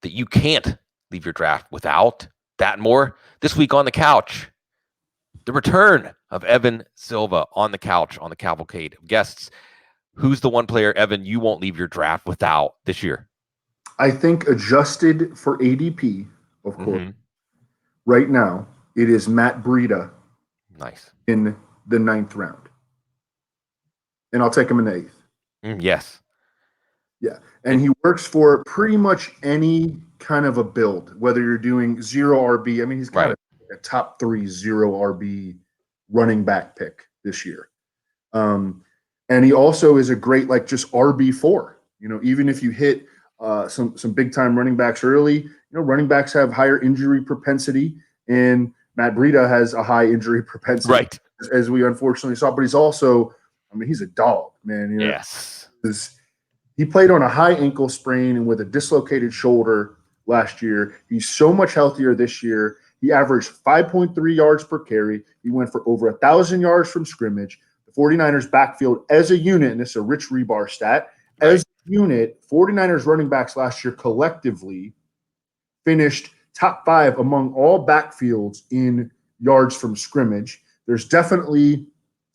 that you can't leave your draft without. That and more this week on the couch. The return of Evan Silva on the couch on the cavalcade of guests. Who's the one player, Evan, you won't leave your draft without this year? I think adjusted for ADP, of course, right now, it is Matt Breida. Nice. In the 9th round. And I'll take him in the 8th. Yes. Yeah. And he works for pretty much any kind of a build, whether you're doing 0 RB. I mean, he's kind of a top 3 0 RB running back pick this year. And he also is a great, like, just RB4. Even if you hit some big time running backs early, running backs have higher injury propensity, and Matt Breida has a high injury propensity, right, as we unfortunately saw. But he's also, he's a dog, man. Yes. He played on a high ankle sprain and with a dislocated shoulder last year. He's so much healthier this year. He averaged 5.3 yards per carry. He went for over 1,000 yards from scrimmage. The 49ers backfield as a unit, and this is a Rich Rebar stat, as a unit, 49ers running backs last year collectively finished top 5 among all backfields in yards from scrimmage. There's definitely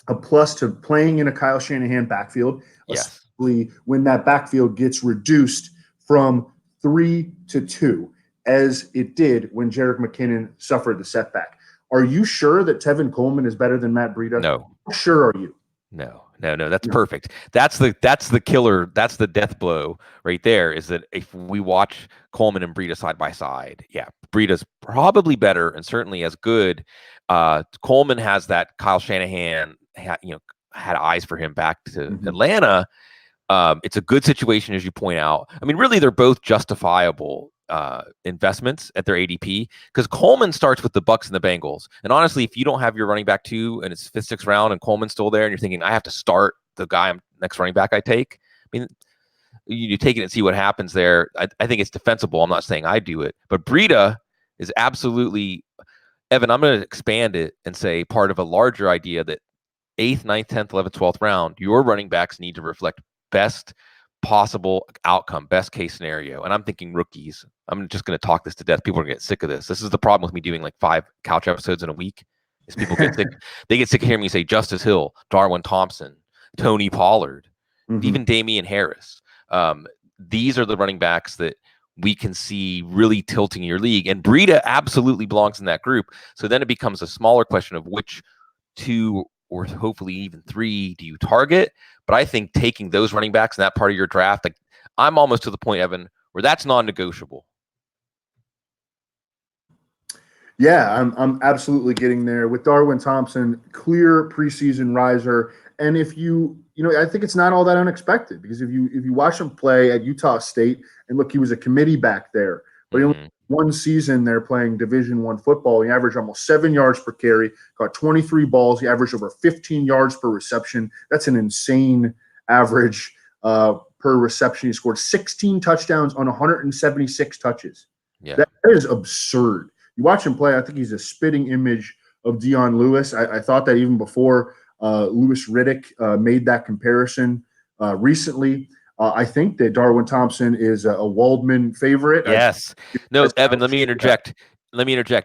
a plus to playing in a Kyle Shanahan backfield, especially when that backfield gets reduced from 3 to 2, as it did when Jerick McKinnon suffered the setback. Are you sure that Tevin Coleman is better than Matt Breida? No. How sure are you? No. That's perfect. That's the killer. That's the death blow right there, is that if we watch Coleman and Breida side by side, Breida's probably better and certainly as good. Coleman has that Kyle Shanahan had eyes for him back to Atlanta. It's a good situation, as you point out. I mean, really, they're both justifiable investments at their ADP, because Coleman starts with the Bucs and the Bengals. And honestly, if you don't have your running back 2 and it's 5th, 6th round and Coleman's still there and you're thinking, I have to start the guy next running back I take, I mean, you take it and see what happens there. I think it's defensible. I'm not saying I do it, but Breida is absolutely, Evan, I'm going to expand it and say part of a larger idea that 8th, 9th, 10th, 11th, 12th round, your running backs need to reflect best possible outcome, best case scenario. And I'm thinking rookies. I'm just going to talk this to death. People are going to get sick of this. This is the problem with me doing like 5 couch episodes in a week, is people get sick. They get sick of hearing me say Justice Hill, Darwin Thompson, Tony Pollard, even Damian Harris. These are the running backs that we can see really tilting your league. And Breida absolutely belongs in that group. So then it becomes a smaller question of which 2 or hopefully even 3 do you target. But I think taking those running backs in that part of your draft, like, I'm almost to the point, Evan, where that's non-negotiable. Yeah, I'm absolutely getting there with Darwin Thompson, clear preseason riser. And if I think it's not all that unexpected, because if you watch him play at Utah State, and look, he was a committee back there, but he only one season there playing Division I football. He averaged almost 7 yards per carry, got 23 balls. He averaged over 15 yards per reception. That's an insane average per reception. He scored 16 touchdowns on 176 touches. Yeah. That is absurd. You watch him play, I think he's a spitting image of Dion Lewis. I thought that even before Louis Riddick made that comparison recently. I think that Darwin Thompson is a Waldman favorite. Yes. No, Evan, let me interject.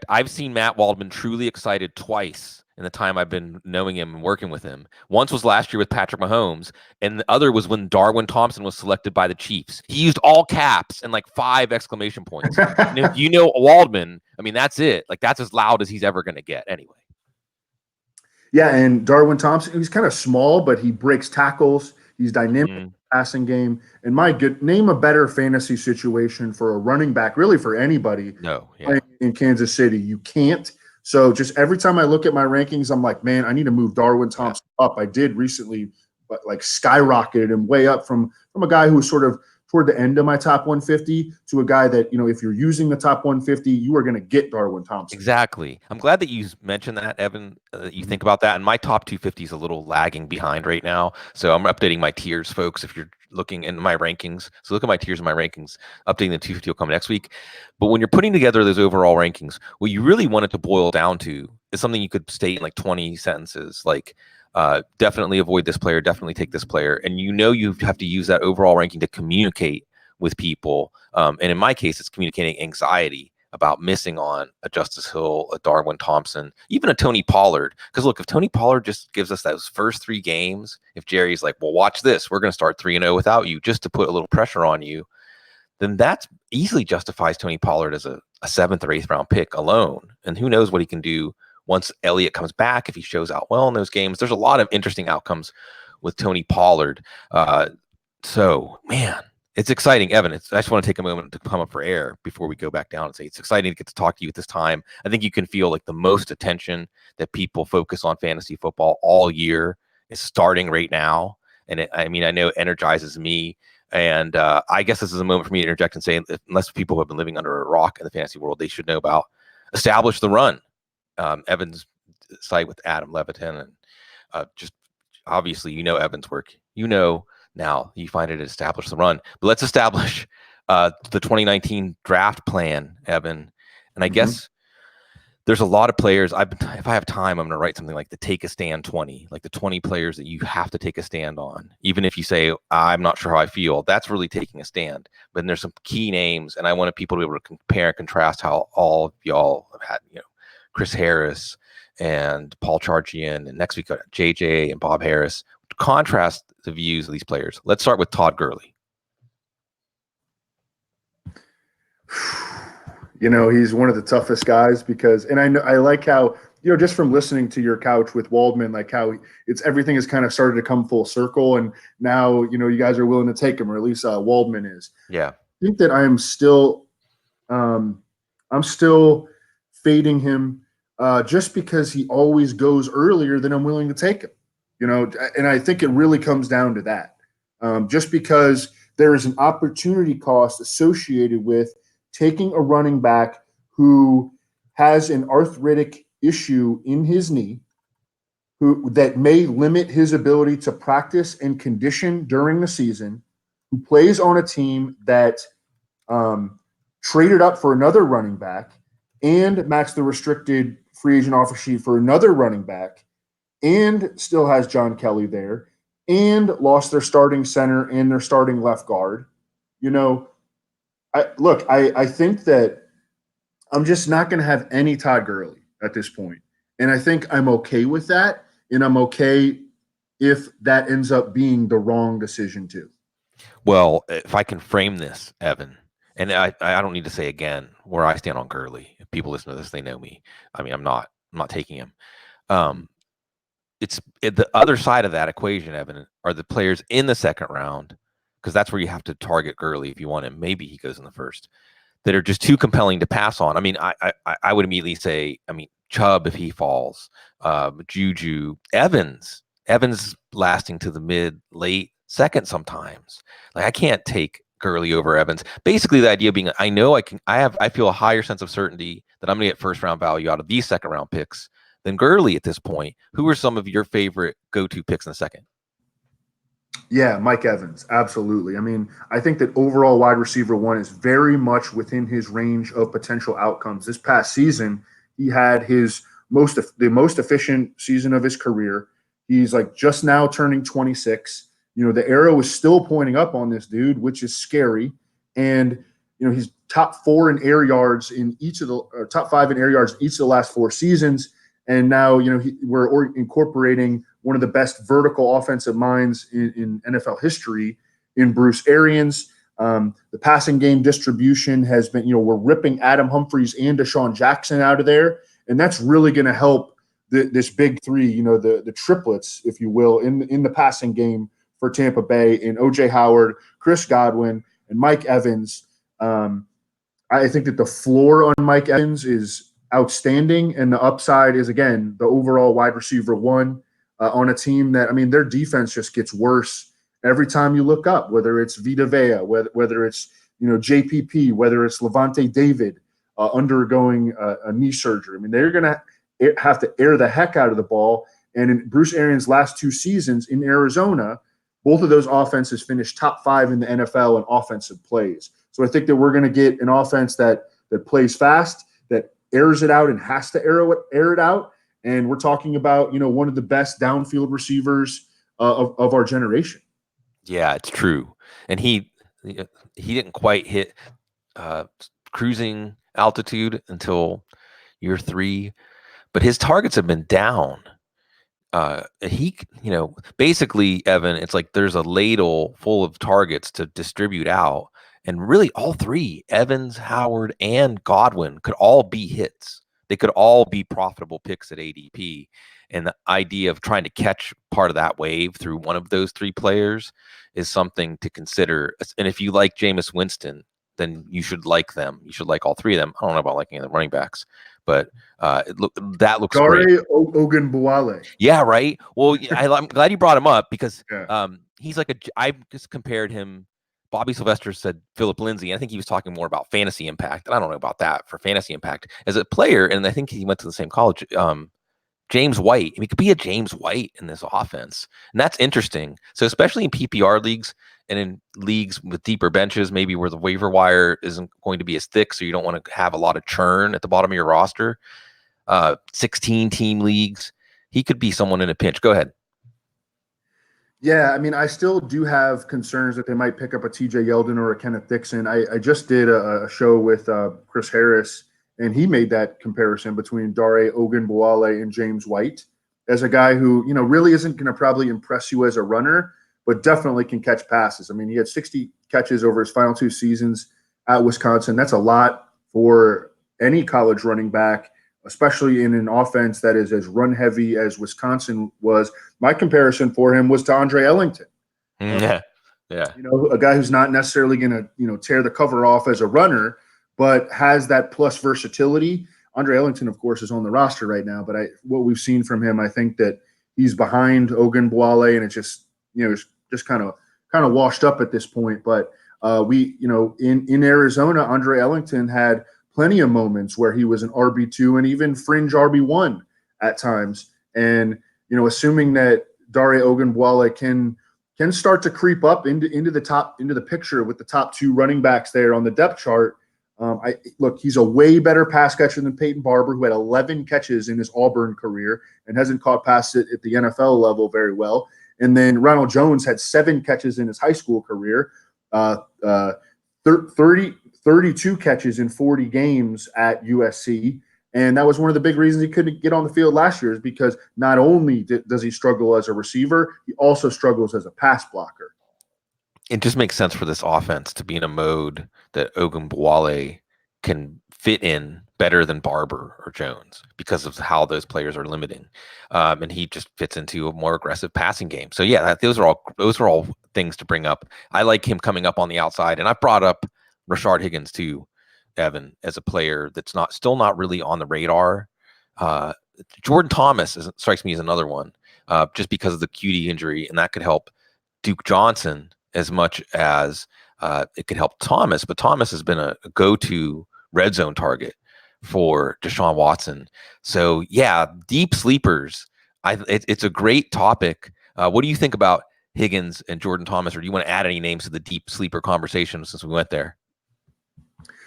I've seen Matt Waldman truly excited twice in the time I've been knowing him and working with him. Once was last year with Patrick Mahomes, and the other was when Darwin Thompson was selected by the Chiefs. He used all caps and like 5 exclamation points. And if you know Waldman, I mean, that's it. Like, that's as loud as he's ever going to get anyway. Yeah, and Darwin Thompson, he's kind of small, but he breaks tackles. He's dynamic in the passing game. And name a better fantasy situation for a running back, really for anybody in Kansas City. You can't. So just every time I look at my rankings, I'm like, man, I need to move Darwin Thompson up. I did recently, but like skyrocketed him way up from a guy who was sort of toward the end of my top 150 to a guy that, if you're using the top 150, you are going to get Darwin Thompson. Exactly. I'm glad that you mentioned that, Evan, you think about that. And my top 250 is a little lagging behind right now. So I'm updating my tiers, folks, if you're looking in my rankings. So look at my tiers and my rankings. Updating the 250 will come next week. But when you're putting together those overall rankings, what you really want it to boil down to is something you could state in like 20 sentences, like, definitely avoid this player, definitely take this player. And you have to use that overall ranking to communicate with people. And in my case, it's communicating anxiety about missing on a Justice Hill, a Darwin Thompson, even a Tony Pollard. Because look, if Tony Pollard just gives us those first 3 games, if Jerry's like, well, watch this, we're going to start 3-0 without you just to put a little pressure on you, then that easily justifies Tony Pollard as a 7th or 8th round pick alone. And who knows what he can do once Elliott comes back, if he shows out well in those games. There's a lot of interesting outcomes with Tony Pollard. So, man, it's exciting. Evan, I just want to take a moment to come up for air before we go back down and say it's exciting to get to talk to you at this time. I think you can feel like the most attention that people focus on fantasy football all year is starting right now. And I know it energizes me. And I guess this is a moment for me to interject and say, unless people have been living under a rock in the fantasy world, they should know about Establish the Run. Evan's site with Adam Levitin, and just obviously, Evan's work. Now you find it at Establish the Run. But let's establish the 2019 draft plan, Evan. And I guess there's a lot of players. If I have time, I'm going to write something like the Take a Stand 20, like the 20 players that you have to take a stand on. Even if you say, I'm not sure how I feel, that's really taking a stand. But then there's some key names, and I wanted people to be able to compare and contrast how all of y'all have had, Chris Harris and Paul Charchian, and next week JJ and Bob Harris. Contrast the views of these players. Let's start with Todd Gurley. He's one of the toughest guys because, and I like how, just from listening to your couch with Waldman, like how everything has kind of started to come full circle. And now, you guys are willing to take him, or at least Waldman is. Yeah. I think that I'm still fading him just because he always goes earlier than I'm willing to take him, and I think it really comes down to that. Just because there is an opportunity cost associated with taking a running back who has an arthritic issue in his knee, that may limit his ability to practice and condition during the season, who plays on a team that traded up for another running back and matched the restricted free agent offer sheet for another running back, and still has John Kelly there, and lost their starting center and their starting left guard. I think that I'm just not going to have any Todd Gurley at this point. And I think I'm okay with that. And I'm okay if that ends up being the wrong decision too. Well, if I can frame this, Evan, and I don't need to say again where I stand on Gurley. If people listen to this, they know me. I'm not taking him. It's the other side of that equation, Evan, are the players in the second round, because that's where you have to target Gurley if you want him. Maybe he goes in the first, that are just too compelling to pass on. I would immediately say, Chubb if he falls, Juju, Evans lasting to the late second sometimes. Like, I can't take Gurley over Evans. Basically, the idea being, I feel a higher sense of certainty that I'm going to get first round value out of these second round picks than Gurley at this point. Who are some of your favorite go-to picks in the second? Yeah, Mike Evans, absolutely. I think that overall wide receiver 1 is very much within his range of potential outcomes. This past season, he had the most efficient season of his career. He's like just now turning 26. The arrow is still pointing up on this dude, which is scary. And he's top 4 in air yards in top 5 in air yards each of the last 4 seasons. And now, we're incorporating one of the best vertical offensive minds in NFL history in Bruce Arians. The passing game distribution has been, we're ripping Adam Humphries and Deshaun Jackson out of there. And that's really going to help this big three, the triplets, if you will, in the passing game for Tampa Bay, in O.J. Howard, Chris Godwin, and Mike Evans. I think that the floor on Mike Evans is outstanding, and the upside is, again, the overall wide receiver 1 on a team that, their defense just gets worse every time you look up, whether it's Vita Vea, whether it's, JPP, whether it's Levante David undergoing a knee surgery. They're going to have to air the heck out of the ball. And in Bruce Arians' last 2 seasons in Arizona, both of those offenses finished top 5 in the NFL in offensive plays. So I think that we're going to get an offense that plays fast, that airs it out and has to air it out. And we're talking about, one of the best downfield receivers of our generation. Yeah, it's true. And he he didn't quite hit cruising altitude until year 3, but his targets have been down. He, basically, Evan, it's like there's a ladle full of targets to distribute out. And really, all three, Evans, Howard, and Godwin, could all be hits. They could all be profitable picks at ADP. And the idea of trying to catch part of that wave through one of those three players is something to consider. And if you like Jameis Winston, then you should like them. You should like all three of them. I don't know about liking the running backs, but that looks great. Ogunbowale. Yeah, right. Well, I'm glad you brought him up because Yeah. he's like I just compared him. Bobby Sylvester said Philip Lindsay. I think he was talking more about fantasy impact. I don't know about that for fantasy impact as a player, and I think he went to the same college. James White. He could be a James White in this offense, and that's interesting. So especially in PPR leagues and in leagues with deeper benches, maybe where the waiver wire isn't going to be as thick, so you don't want to have a lot of churn at the bottom of your roster. 16-team leagues, he could be someone in a pinch. Go ahead. Yeah, I mean, I still do have concerns that they might pick up a TJ Yeldon or a Kenneth Dixon. I just did a show with Chris Harris, and he made that comparison between Dare Ogunbowale and James White as a guy who, really isn't going to probably impress you as a runner, but definitely can catch passes. I mean, he had 60 catches over his final 2 seasons at Wisconsin. That's a lot for any college running back, especially in an offense that is as run heavy as Wisconsin was. My comparison for him was to Andre Ellington. Yeah. A guy who's not necessarily going to, tear the cover off as a runner, but has that plus versatility. Andre Ellington, of course, is on the roster right now, but what we've seen from him, I think that he's behind Ogunbowale, and it's just, it's just kind of washed up at this point. But in Arizona, Andre Ellington had plenty of moments where he was an RB2 and even fringe RB1 at times. And, assuming that Dare Ogunbowale can start to creep up into the picture with the top 2 running backs there on the depth chart. He's a way better pass catcher than Peyton Barber, who had 11 catches in his Auburn career and hasn't caught passes at the NFL level very well. And then Ronald Jones had 7 catches in his high school career, 32 catches in 40 games at USC. And that was one of the big reasons he couldn't get on the field last year, is because not only does he struggle as a receiver, he also struggles as a pass blocker. It just makes sense for this offense to be in a mode that Ogunbowale can fit in better than Barber or Jones because of how those players are limiting. And he just fits into a more aggressive passing game. So yeah, those are all things to bring up. I like him coming up on the outside, and I brought up Rashard Higgins too, Evan, as a player that's still not really on the radar. Jordan Thomas strikes me as another one, just because of the QT injury, and that could help Duke Johnson as much as it could help Thomas. But Thomas has been a go-to red zone target for Deshaun Watson. So yeah, deep sleepers. It's a great topic. What do you think about Higgins and Jordan Thomas, or do you want to add any names to the deep sleeper conversation since we went there?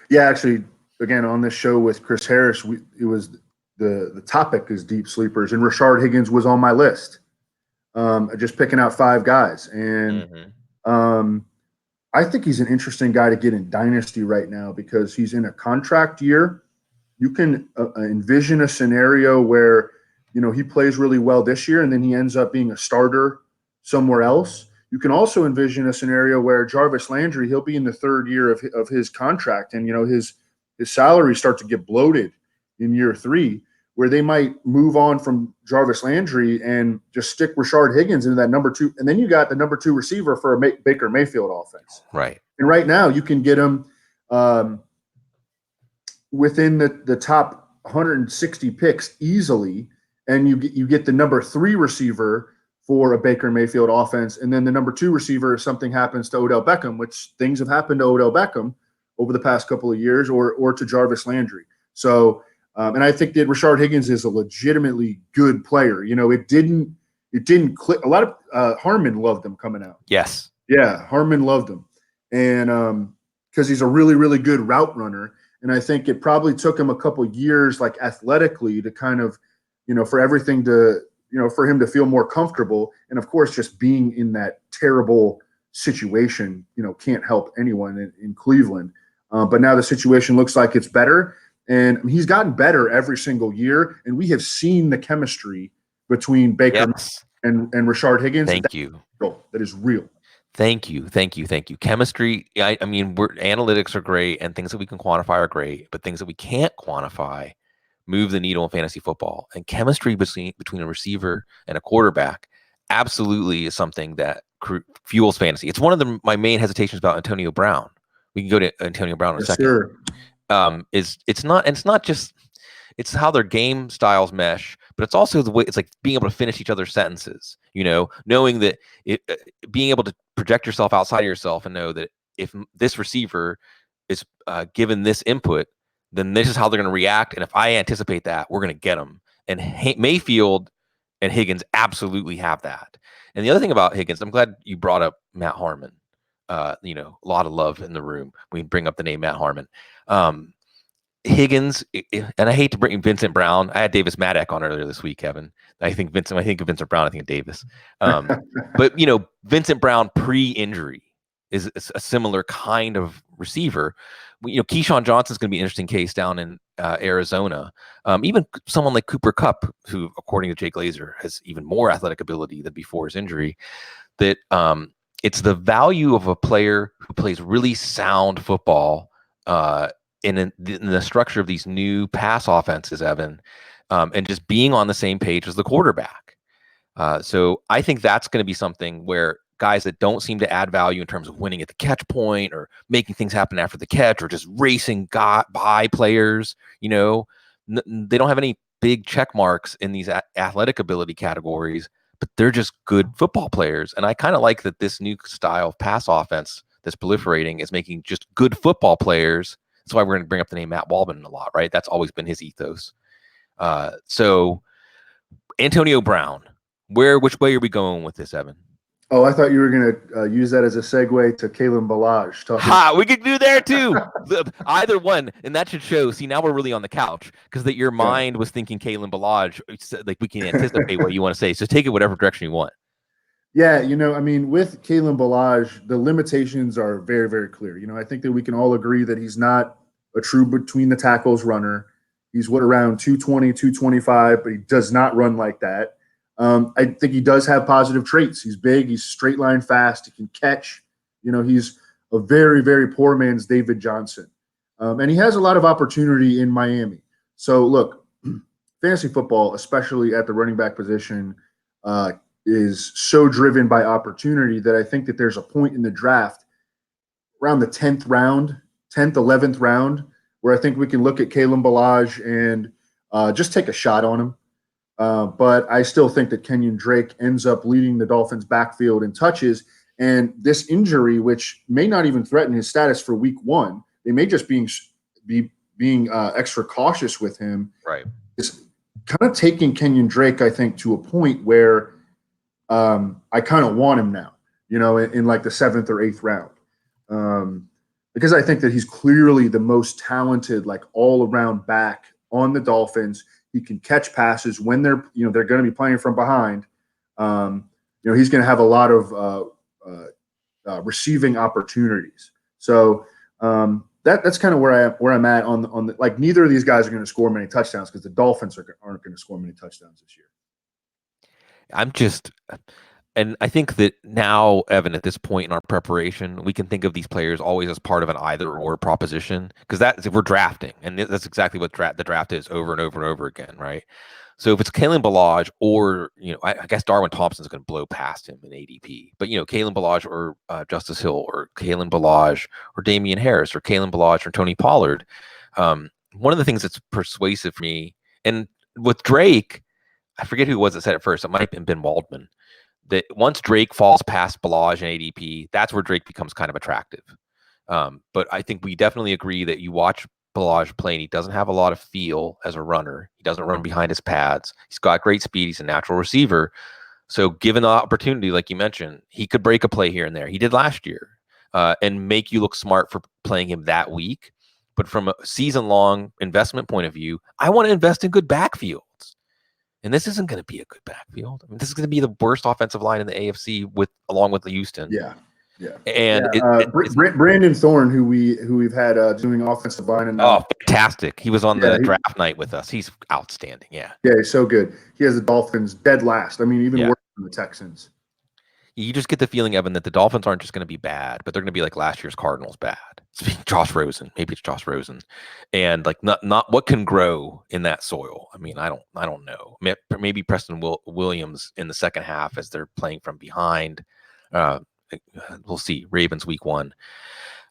Yeah, actually, again, on this show with Chris Harris, it was the topic is deep sleepers, and Rashard Higgins was on my list. Just picking out 5 guys, and I think he's an interesting guy to get in Dynasty right now because he's in a contract year. You can envision a scenario where, he plays really well this year and then he ends up being a starter somewhere else. You can also envision a scenario where Jarvis Landry, he'll be in the 3rd year of his contract, and, his salary starts to get bloated in year 3, where they might move on from Jarvis Landry and just stick Rashard Higgins into that number 2. And then you got the number 2 receiver for a Baker Mayfield offense. Right. And right now you can get him within the top 160 picks easily. And you get the number 3 receiver for a Baker Mayfield offense. And then the number 2 receiver, if something happens to Odell Beckham, which things have happened to Odell Beckham over the past couple of years, or to Jarvis Landry. So, and I think that Rashard Higgins is a legitimately good player. It didn't click. A lot of Harmon loved him coming out. Yes. Yeah, Harmon loved him, and because he's a really, really good route runner. And I think it probably took him a couple years, like athletically, to kind of, for everything to, for him to feel more comfortable. And of course, just being in that terrible situation, can't help anyone in Cleveland. But now the situation looks like it's better. And he's gotten better every single year. And we have seen the chemistry between Baker and Rashard Higgins. Thank you. That is real. Thank you. Chemistry, I mean, analytics are great and things that we can quantify are great, but things that we can't quantify move the needle in fantasy football. And chemistry between a receiver and a quarterback absolutely is something that fuels fantasy. It's one of my main hesitations about Antonio Brown. We can go to Antonio Brown in a second. Sure. It's how their game styles mesh, but it's also the way it's like being able to finish each other's sentences, knowing that being able to project yourself outside of yourself and know that if this receiver is given this input, then this is how they're going to react. And if I anticipate that, we're going to get them. And Mayfield and Higgins absolutely have that. And the other thing about Higgins, I'm glad you brought up Matt Harmon. A lot of love in the room. We bring up the name Matt Harmon. Higgins, and I hate to bring Vincent Brown. I had Davis Maddock on earlier this week, Kevin. I think of Vincent Brown, I think of Davis. But Vincent Brown pre-injury is a similar kind of receiver. Keyshawn Johnson's going to be an interesting case down in Arizona. Even someone like Cooper Kupp, who, according to Jay Glazer, has even more athletic ability than before his injury. That it's the value of a player who plays really sound football in the structure of these new pass offenses, Evan, and just being on the same page as the quarterback. So I think that's going to be something where guys that don't seem to add value in terms of winning at the catch point or making things happen after the catch or just racing by players, they don't have any big check marks in these athletic ability categories, but they're just good football players. And I kind of like that this new style of pass offense that's proliferating is making just good football players. That's why we're going to bring up the name Matt Waldman a lot, right? That's always been his ethos. So Antonio Brown, which way are we going with this, Evan? Oh, I thought you were going to use that as a segue to Kalen Ballage. We could do there too. Either one, and that should show. See, now we're really on the couch because your mind was thinking Kalen Ballage. Like we can anticipate what you want to say. So take it whatever direction you want. Yeah, with Kalen Ballage, the limitations are very, very clear. I think that we can all agree that he's not a true between the tackles runner. He's around 220, 225, but he does not run like that. I think he does have positive traits. He's big. He's straight line fast. He can catch. He's a very, very poor man's David Johnson. And he has a lot of opportunity in Miami. So, look, fantasy football, especially at the running back position, is so driven by opportunity that I think that there's a point in the draft around the 10th, 11th round, where I think we can look at Kalen Ballage and just take a shot on him. But I still think that Kenyon Drake ends up leading the Dolphins' backfield in touches. And this injury, which may not even threaten his status for week 1, they may just be being extra cautious with him. Right. It's kind of taking Kenyon Drake, I think, to a point where I kind of want him now, in like the 7th or 8th round. Because I think that he's clearly the most talented, like all-around back on the Dolphins. He can catch passes when they're going to be playing from behind. He's going to have a lot of receiving opportunities. So that's kind of where I'm at on the like. Neither of these guys are going to score many touchdowns because the Dolphins aren't going to score many touchdowns this year. And I think that now, Evan, at this point in our preparation, we can think of these players always as part of an either-or proposition because we're drafting, and that's exactly what the draft is over and over and over again, right? So if it's Kalen Ballage or, I guess Darwin Thompson's going to blow past him in ADP, but, Kalen Ballage or Justice Hill or Kalen Ballage or Damian Harris or Kalen Ballage or Tony Pollard, one of the things that's persuasive for me, and with Drake, I forget who it was that said it first. It might have been Ben Waldman. That once Drake falls past Ballage and ADP, that's where Drake becomes kind of attractive. But I think we definitely agree that you watch Ballage play and he doesn't have a lot of feel as a runner. He doesn't run behind his pads. He's got great speed. He's a natural receiver. So given the opportunity, like you mentioned, he could break a play here and there. He did last year and make you look smart for playing him that week. But from a season-long investment point of view, I want to invest in good backfields. And this isn't going to be a good backfield. I mean, this is going to be the worst offensive line in the AFC along with the Houston. Yeah. Yeah. And Brandon Thorne, who we've had doing offensive line, and fantastic! He was on the draft night with us. He's outstanding. Yeah, he's so good. He has the Dolphins dead last. I mean, even worse than the Texans. You just get the feeling, Evan, that the Dolphins aren't just going to be bad, but they're going to be like last year's Cardinals bad. Josh Rosen, maybe it's Josh Rosen, and like not what can grow in that soil. I mean, I don't know. Maybe Preston Williams in the second half as they're playing from behind. We'll see. Ravens week 1.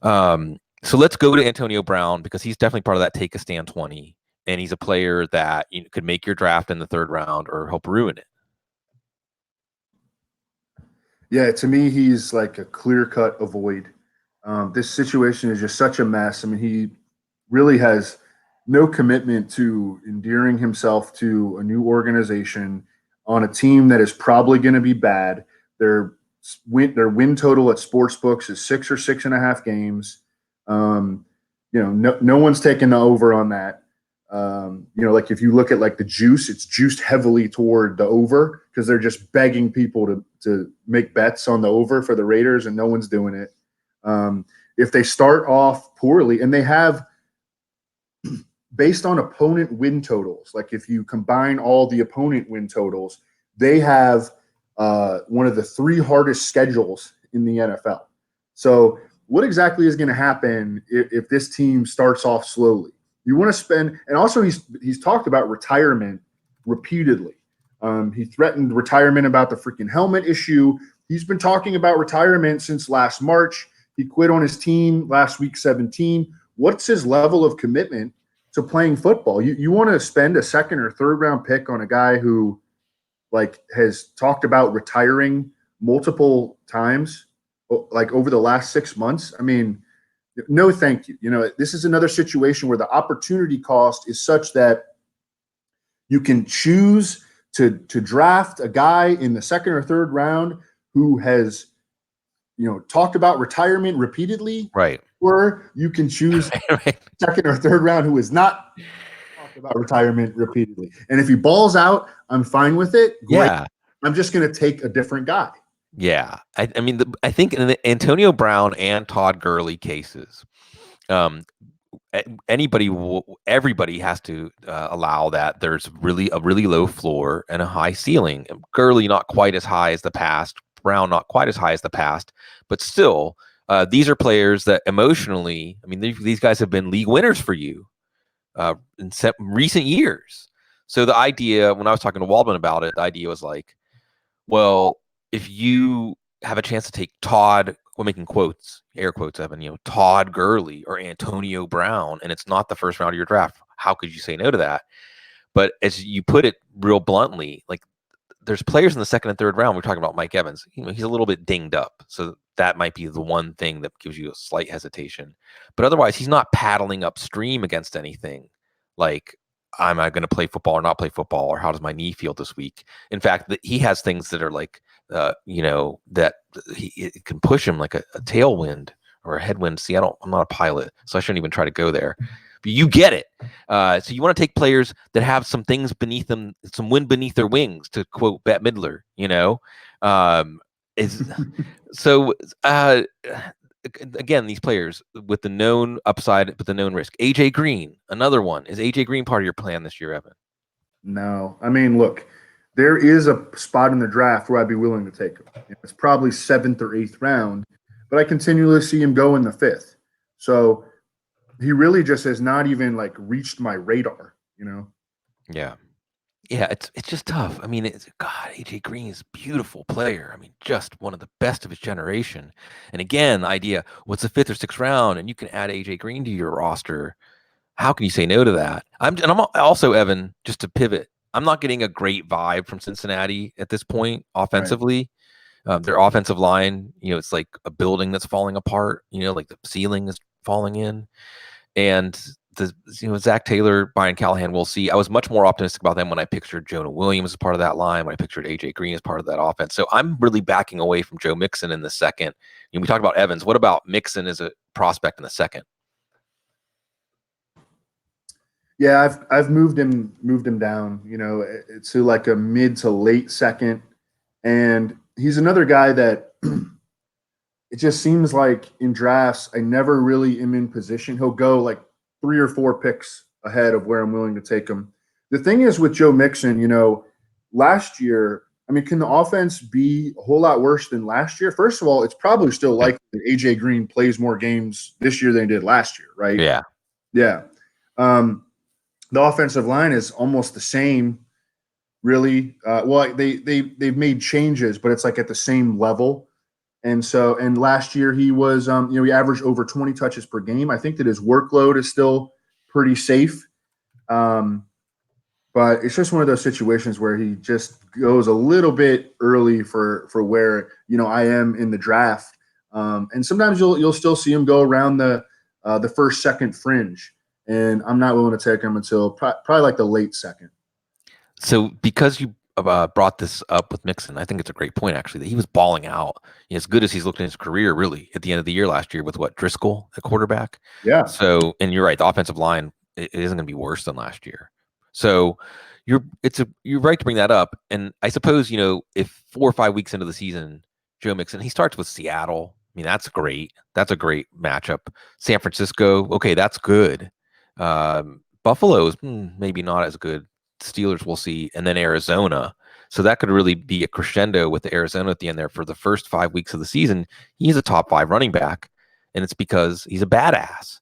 So let's go to Antonio Brown because he's definitely part of that take a stand 20, and he's a player that could make your draft in the 3rd round or help ruin it. Yeah, to me, he's like a clear-cut avoid. This situation is just such a mess. I mean, he really has no commitment to endearing himself to a new organization on a team that is probably going to be bad. Their win total at sportsbooks is 6 or 6.5 games. No one's taking the over on that. Like if you look at like the juice, it's juiced heavily toward the over because they're just begging people to make bets on the over for the Raiders, and no one's doing it. If they start off poorly, and they have based on opponent win totals, like if you combine all the opponent win totals, they have one of the 3 hardest schedules in the NFL. So what exactly is going to happen if this team starts off slowly? You want to spend, and also he's talked about retirement repeatedly. He threatened retirement about the freaking helmet issue. He's been talking about retirement since last March. He quit on his team last week 17. What's his level of commitment to playing football? You want to spend a 2nd or 3rd round pick on a guy who like has talked about retiring multiple times, like over the last 6 months? I mean, no, thank you. This is another situation where the opportunity cost is such that you can choose to draft a guy in the 2nd or 3rd round who has, talked about retirement repeatedly, right? Or you can choose right. 2nd or 3rd round who is not talked about retirement repeatedly. And if he balls out, I'm fine with it. Great. Yeah. I'm just going to take a different guy. Yeah, I mean, I think in the Antonio Brown and Todd Gurley cases, everybody has to allow that there's a really low floor and a high ceiling. Gurley not quite as high as the past, Brown not quite as high as the past, but still, these are players that emotionally, I mean, these guys have been league winners for you in recent years. So the idea, when I was talking to Waldman about it, the idea was like, well, if you have a chance to take Todd, we're making quotes, air quotes, Evan, Todd Gurley or Antonio Brown, and it's not the 1st round of your draft, how could you say no to that? But as you put it real bluntly, like there's players in the 2nd and 3rd round. We're talking about Mike Evans. He's a little bit dinged up. So that might be the one thing that gives you a slight hesitation. But otherwise, he's not paddling upstream against anything like, am I going to play football or not play football, or how does my knee feel this week? In fact, he has things that are like, that it can push him like a tailwind or a headwind. See, I'm not a pilot, so I shouldn't even try to go there. But you get it. So you want to take players that have some things beneath them, some wind beneath their wings, to quote Bette Midler. Again, these players with the known upside, but the known risk. AJ Green, another one. Is AJ Green part of your plan this year, Evan? No. I mean, look, there is a spot in the draft where I'd be willing to take him. It's probably 7th or 8th round, but I continually see him go in the 5th. So he really just has not even like reached my radar, Yeah. Yeah, it's just tough. I mean, AJ Green is a beautiful player. I mean, just one of the best of his generation. And again, the idea, what's the 5th or 6th round, and you can add AJ Green to your roster. How can you say no to that? I'm also, Evan, just to pivot, I'm not getting a great vibe from Cincinnati at this point offensively. Right. Their offensive line, it's like a building that's falling apart. Like the ceiling is falling in, and Zach Taylor, Brian Callahan, we'll see. I was much more optimistic about them when I pictured Jonah Williams as part of that line, when I pictured AJ Green as part of that offense. So I'm really backing away from Joe Mixon in the 2nd. We talked about Evans. What about Mixon as a prospect in the 2nd? Yeah, I've moved him down, to like a mid to late 2nd, and he's another guy that it just seems like in drafts, I never really am in position. He'll go like 3 or 4 picks ahead of where I'm willing to take him. The thing is with Joe Mixon, last year, I mean, can the offense be a whole lot worse than last year? First of all, it's probably still likely that AJ Green plays more games this year than he did last year, right? Yeah. Yeah. The offensive line is almost the same, really. Well, they've made changes, but it's like at the same level. And last year he was, he averaged over 20 touches per game. I think that his workload is still pretty safe. But it's just one of those situations where he just goes a little bit early for where, I am in the draft. And sometimes you'll still see him go around the first, second fringe. And I'm not willing to take him until probably like the late second. So because you brought this up with Mixon, I think it's a great point, actually, that he was balling out as good as he's looked in his career, really, at the end of the year last year with Driscoll at quarterback. Yeah. So, and you're right, the offensive line, it isn't going to be worse than last year. So you're right to bring that up. And I suppose, if 4 or 5 weeks into the season, Joe Mixon, he starts with Seattle. I mean, that's great. That's a great matchup. San Francisco, okay, that's good. Buffalo's maybe not as good. Steelers we'll see, and then Arizona. So that could really be a crescendo with the Arizona at the end there. For the first 5 weeks of the season, he's a top 5 running back, and it's because he's a badass.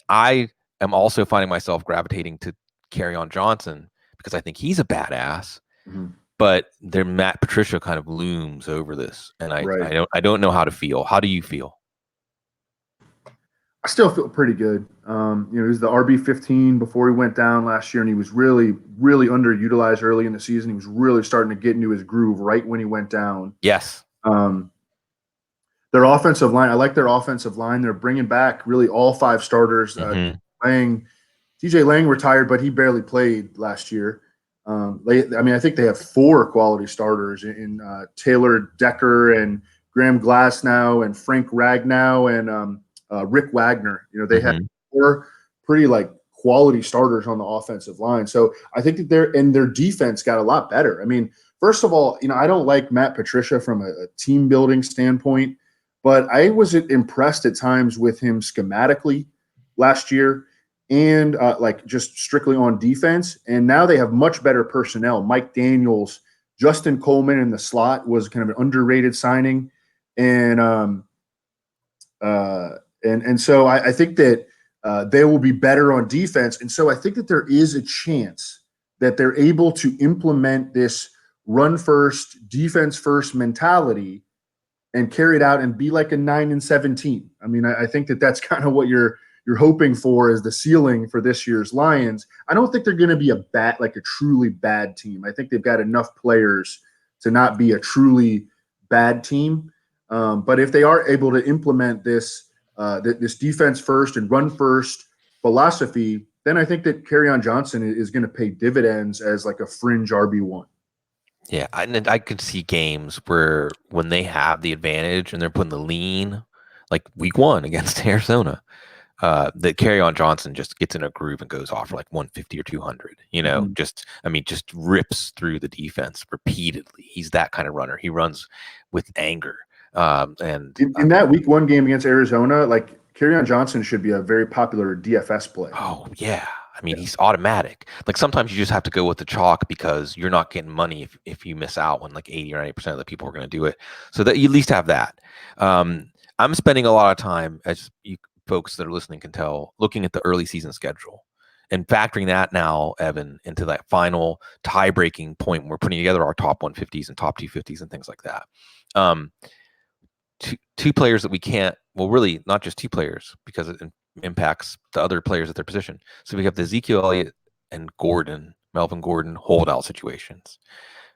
I am also finding myself gravitating to Kerryon Johnson because I think he's a badass. Mm-hmm. But Matt Patricia kind of looms over this, and Right. I don't know how to feel. How do you feel? I still feel pretty good. He was the RB15 before he went down last year, and he was really, really underutilized early in the season. He was really starting to get into his groove right when he went down. Yes. Their offensive line, I like their offensive line. They're bringing back really all 5 starters. Lang, TJ Lang retired, but he barely played last year. I think they have 4 quality starters in Taylor Decker and Graham Glasnow and Frank Ragnow and Rick Wagner. They have 4 pretty quality starters on the offensive line. So I think that their defense got a lot better. I mean, first of all, I don't like Matt Patricia from a team building standpoint, but I was impressed at times with him schematically last year and just strictly on defense. And now they have much better personnel. Mike Daniels, Justin Coleman in the slot was kind of an underrated signing. And so I think that they will be better on defense. And so I think that there is a chance that they're able to implement this run first, defense first mentality and carry it out and be like a 9-17. I mean, I think that that's kind of what you're hoping for as the ceiling for this year's Lions. I don't think they're going to be a truly bad team. I think they've got enough players to not be a truly bad team. But if they are able to implement this defense first and run first philosophy, then I think that Kerryon Johnson is going to pay dividends as like a fringe RB1. Yeah, I could see games where when they have the advantage and they're putting the lean, like week 1 against Arizona, that Kerryon Johnson just gets in a groove and goes off for like 150 or 200. Just rips through the defense repeatedly. He's that kind of runner. He runs with anger. And in that week 1 game against Arizona, like Kerryon Johnson should be a very popular DFS play. Oh yeah. I mean, he's automatic. Like sometimes you just have to go with the chalk because you're not getting money if you miss out when like 80 or 90% of the people are going to do it. So that you at least have that. I'm spending a lot of time, as you folks that are listening can tell, looking at the early season schedule and factoring that now, Evan, into that final tie-breaking point when we're putting together our top 150s and top 250s and things like that. Two players that we can't, well, really not just 2 players because it impacts the other players at their position. So we have the Ezekiel Elliott and Melvin Gordon holdout situations.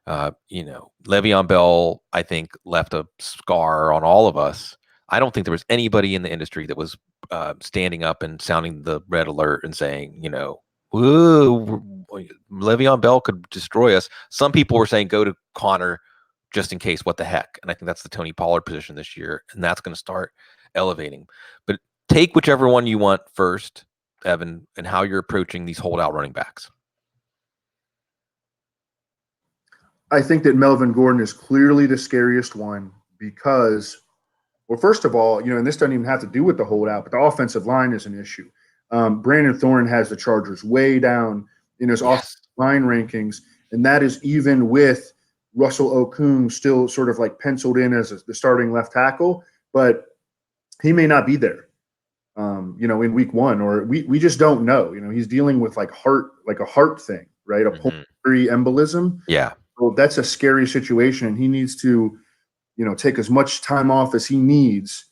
Le'Veon Bell, I think, left a scar on all of us. I don't think there was anybody in the industry that was standing up and sounding the red alert and saying, whoa, Le'Veon Bell could destroy us. Some people were saying, go to Connor just in case, what the heck? And I think that's the Tony Pollard position this year, and that's going to start elevating. But take whichever one you want first, Evan, and how you're approaching these holdout running backs. I think that Melvin Gordon is clearly the scariest one because Well, first of all, and this doesn't even have to do with the holdout, but the offensive line is an issue. Brandon Thorne has the Chargers way down in his offensive line rankings, and that is even with Russell Okung still sort of like penciled in as the starting left tackle, but he may not be there, in week one, or we just don't know. He's dealing with like a heart thing, right? A pulmonary embolism. Yeah. So that's a scary situation, and he needs to, take as much time off as he needs.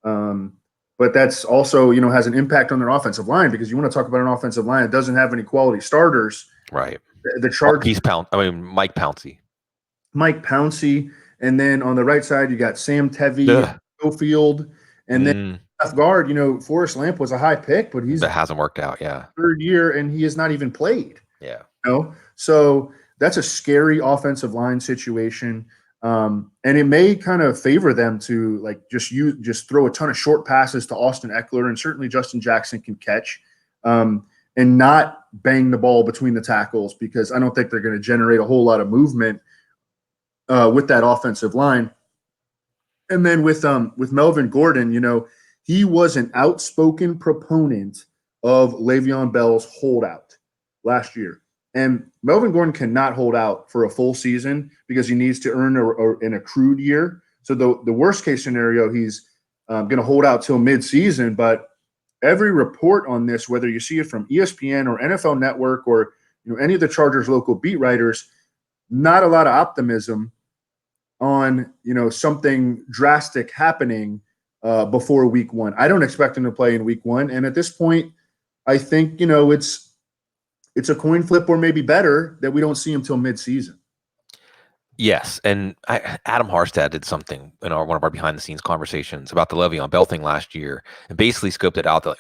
But that's also, has an impact on their offensive line, because you want to talk about an offensive line that doesn't have any quality starters. Right. The Chargers. Mike Pouncey. And then on the right side, you got Sam Tevy, Schofield, and then left guard, Forrest Lamp was a high pick, but that hasn't worked out. Yeah. Third year, and he has not even played. Yeah. So that's a scary offensive line situation. And it may kind of favor them to like just throw a ton of short passes to Austin Eckler, and certainly Justin Jackson can catch, and not bang the ball between the tackles, because I don't think they're going to generate a whole lot of movement with that offensive line. And then with Melvin Gordon, he was an outspoken proponent of Le'Veon Bell's holdout last year. And Melvin Gordon cannot hold out for a full season because he needs to earn an accrued year. So the worst case scenario, he's going to hold out till mid-season. But every report on this, whether you see it from ESPN or NFL Network or any of the Chargers local beat writers, not a lot of optimism on something drastic happening before week one. I don't expect him to play in week one. And at this point, I think it's a coin flip, or maybe better that we don't see him till mid-season. Yes, and Adam Harstad did something in one of our behind-the-scenes conversations about the Le'Veon Bell thing last year, and basically scoped it out that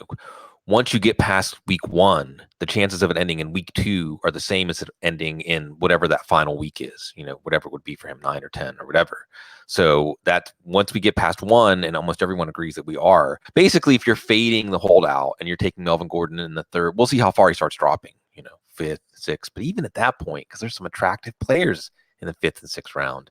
once you get past week one, the chances of it ending in week two are the same as it ending in whatever that final week is, whatever it would be for him, 9 or 10 or whatever. So that once we get past one, and almost everyone agrees that we are, basically if you're fading the holdout and you're taking Melvin Gordon in the third, we'll see how far he starts dropping, fifth, sixth. But even at that point, because there's some attractive players in the fifth and sixth round,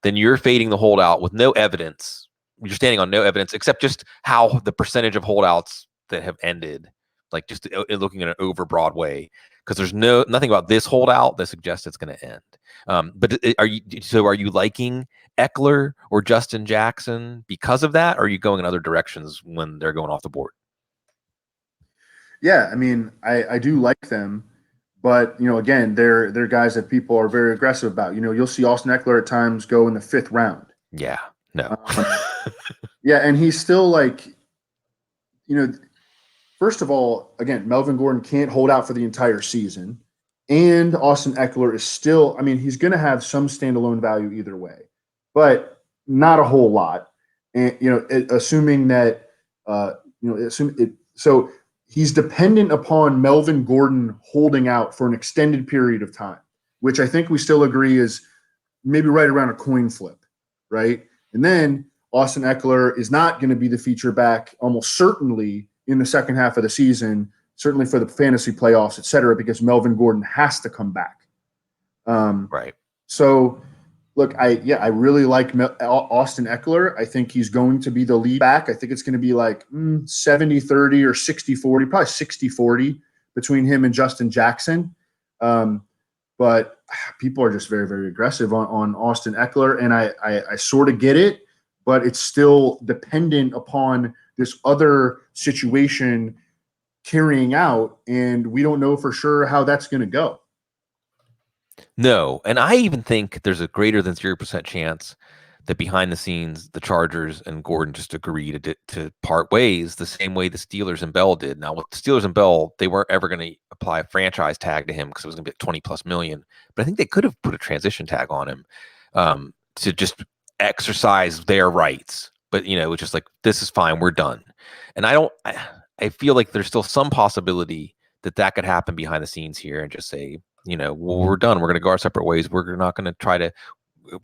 then you're fading the holdout with no evidence. You're standing on no evidence except just how the percentage of holdouts that have ended, like just looking at an overbroad way, because there's nothing about this holdout that suggests it's going to end. But are you liking Eckler or Justin Jackson because of that? Or are you going in other directions when they're going off the board? Yeah, I mean, I do like them, but again, they're guys that people are very aggressive about. You'll see Austin Eckler at times go in the fifth round. Yeah, no. Yeah, and he's still like, first of all, again, Melvin Gordon can't hold out for the entire season, and Austin Eckler is still, he's going to have some standalone value either way, but not a whole lot. And assuming that, so he's dependent upon Melvin Gordon holding out for an extended period of time, which I think we still agree is maybe right around a coin flip, right? And then Austin Eckler is not going to be the feature back almost certainly in the second half of the season, certainly for the fantasy playoffs, et cetera, because Melvin Gordon has to come back. Right. So, look, I really like Austin Eckler. I think he's going to be the lead back. I think it's going to be like 70-30 or 60-40, probably 60-40 between him and Justin Jackson. But people are just very, very aggressive on Austin Eckler, and I sort of get it, but it's still dependent upon this other situation carrying out, and we don't know for sure how that's going to go. No, and I even think there's a greater than 0% chance that behind the scenes, the Chargers and Gordon just agree to part ways the same way the Steelers and Bell did. Now, with the Steelers and Bell, they weren't ever going to apply a franchise tag to him because it was going to be $20+ million. But I think they could have put a transition tag on him to just exercise their rights. But, it's just like, this is fine, we're done. And I feel like there's still some possibility that could happen behind the scenes here and just say, well, we're done. We're going to go our separate ways. We're not going to try to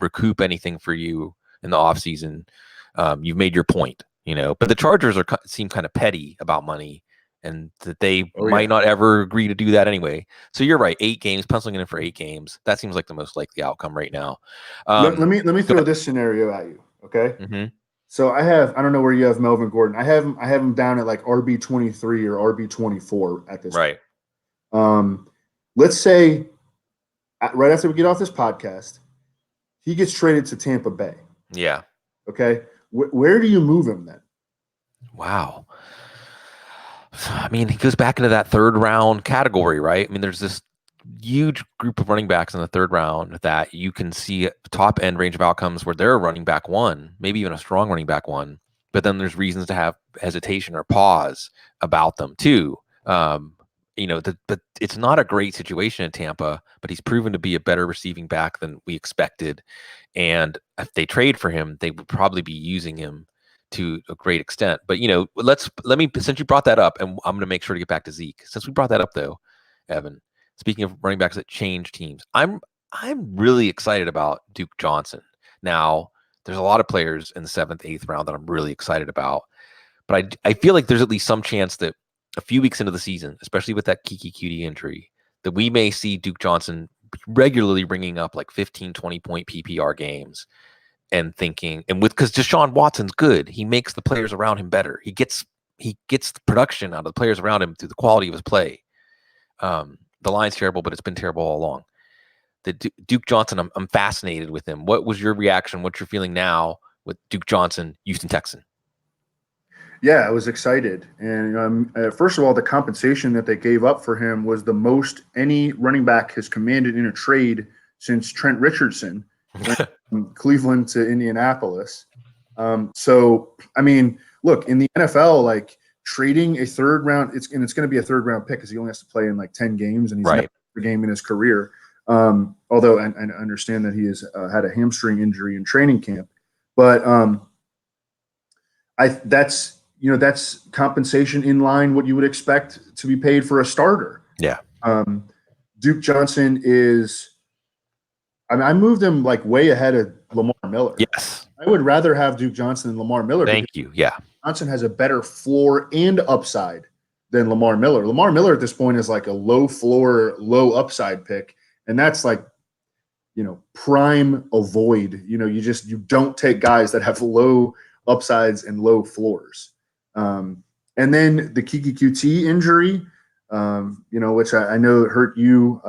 recoup anything for you in the offseason. You've made your point, but the Chargers seem kind of petty about money, and that they might not ever agree to do that anyway. So you're right. 8 games, penciling in for 8 games. That seems like the most likely outcome right now. Let me throw this scenario at you. Okay. Mm-hmm. So I don't know where you have Melvin Gordon. I have him down at like RB23 or RB24 at this Right. point. Let's say right after we get off this podcast, he gets traded to Tampa Bay. Yeah. Okay. Where do you move him then? Wow. I mean, he goes back into that third round category, right? I mean, there's this huge group of running backs in the third round that you can see top end range of outcomes where they're a running back one, maybe even a strong running back one. But then there's reasons to have hesitation or pause about them too. But it's not a great situation in Tampa, but he's proven to be a better receiving back than we expected. And if they trade for him, they would probably be using him to a great extent. But let me, since you brought that up, and I'm going to make sure to get back to Zeke. Since we brought that up though, Evan, speaking of running backs that change teams, I'm really excited about Duke Johnson. Now, there's a lot of players in the 7th, 8th round that I'm really excited about, but I feel like there's at least some chance that a few weeks into the season, especially with that Kiki Cutie injury, that we may see Duke Johnson regularly bringing up like 15, 20 point PPR games and thinking, and because Deshaun Watson's good, he makes the players around him better. He gets the production out of the players around him through the quality of his play. The line's terrible, but it's been terrible all along. The Duke Johnson, I'm fascinated with him. What was your reaction? What's your feeling now with Duke Johnson, Houston Texan? Yeah, I was excited. And first of all, the compensation that they gave up for him was the most any running back has commanded in a trade since Trent Richardson went from Cleveland to Indianapolis. So, I mean, look, in the NFL, like trading a third round, it's going to be a third round pick because he only has to play in like 10 games and he's never a game in his career. Although I understand that he has had a hamstring injury in training camp. But that's compensation in line what you would expect to be paid for a starter. Yeah. Duke Johnson is – I moved him like way ahead of Lamar Miller. Yes. I would rather have Duke Johnson than Lamar Miller. Thank you. Yeah. Johnson has a better floor and upside than Lamar Miller. Lamar Miller at this point is like a low floor, low upside pick. And that's like, prime avoid. You don't take guys that have low upsides and low floors. And then the Kiki QT injury, which I know hurt you.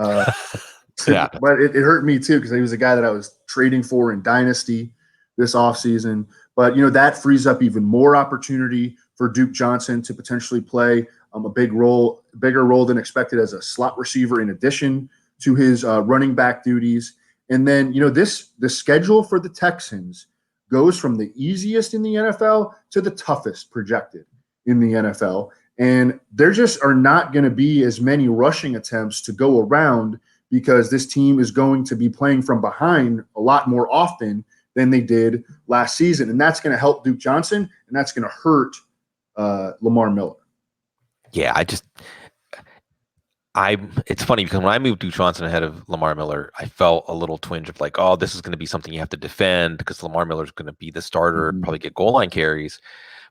Yeah. But it hurt me too because he was a guy that I was trading for in Dynasty this offseason. But, that frees up even more opportunity for Duke Johnson to potentially play a bigger role than expected as a slot receiver in addition to his running back duties. And then, the schedule for the Texans goes from the easiest in the NFL to the toughest projected in the NFL. And there just are not going to be as many rushing attempts to go around because this team is going to be playing from behind a lot more often than they did last season. And that's going to help Duke Johnson, and that's going to hurt Lamar Miller. Yeah, it's funny because when I moved Duke Johnson ahead of Lamar Miller, I felt a little twinge of like, oh, this is going to be something you have to defend because Lamar Miller is going to be the starter, probably get goal line carries.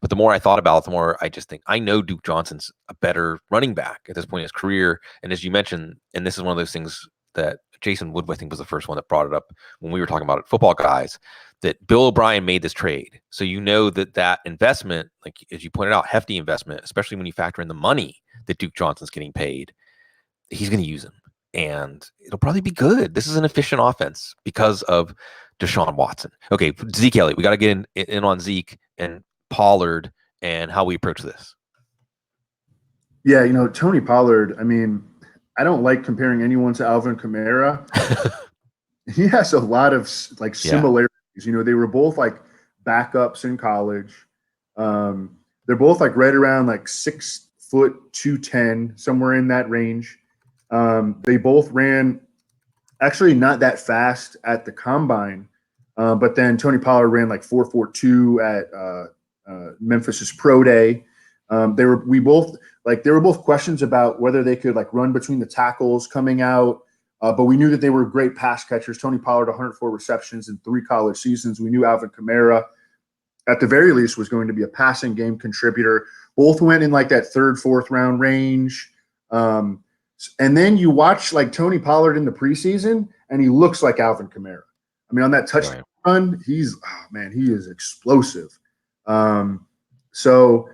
But the more I thought about it, the more I just think I know Duke Johnson's a better running back at this point in his career. And as you mentioned, and this is one of those things that Jason Wood, I think, was the first one that brought it up when we were talking about it, Football Guys, that Bill O'Brien made this trade. So that investment, like as you pointed out, hefty investment, especially when you factor in the money that Duke Johnson's getting paid, he's going to use him. And it'll probably be good. This is an efficient offense because of Deshaun Watson. Okay, Zeke Elliott, we got to get in on Zeke and Pollard and how we approach this. Yeah, Tony Pollard, I mean, I don't like comparing anyone to Alvin Kamara. He has a lot of like similarities. Yeah. They were both like backups in college. They're both like right around like 6 foot 210, somewhere in that range. They both ran actually not that fast at the combine, but then Tony Pollard ran like 4.42 at Memphis's pro day. They were both questions about whether they could like run between the tackles coming out, but we knew that they were great pass catchers. Tony Pollard, 104 receptions in 3 college seasons. We knew Alvin Kamara, at the very least, was going to be a passing game contributor. Both went in like that 3rd, 4th round range. And then you watch like Tony Pollard in the preseason, and he looks like Alvin Kamara. I mean, on that touchdown run, he is explosive. So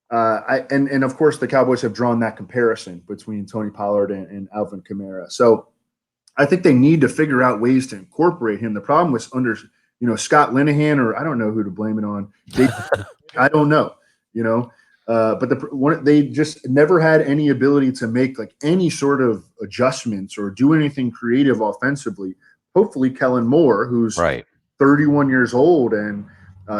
and of course the Cowboys have drawn that comparison between Tony Pollard and Alvin Kamara. So I think they need to figure out ways to incorporate him. The problem was under Scott Linehan, or I don't know who to blame it on. I don't know, but they just never had any ability to make like any sort of adjustments or do anything creative offensively. Hopefully, Kellen Moore, who's Right. 31 years old, and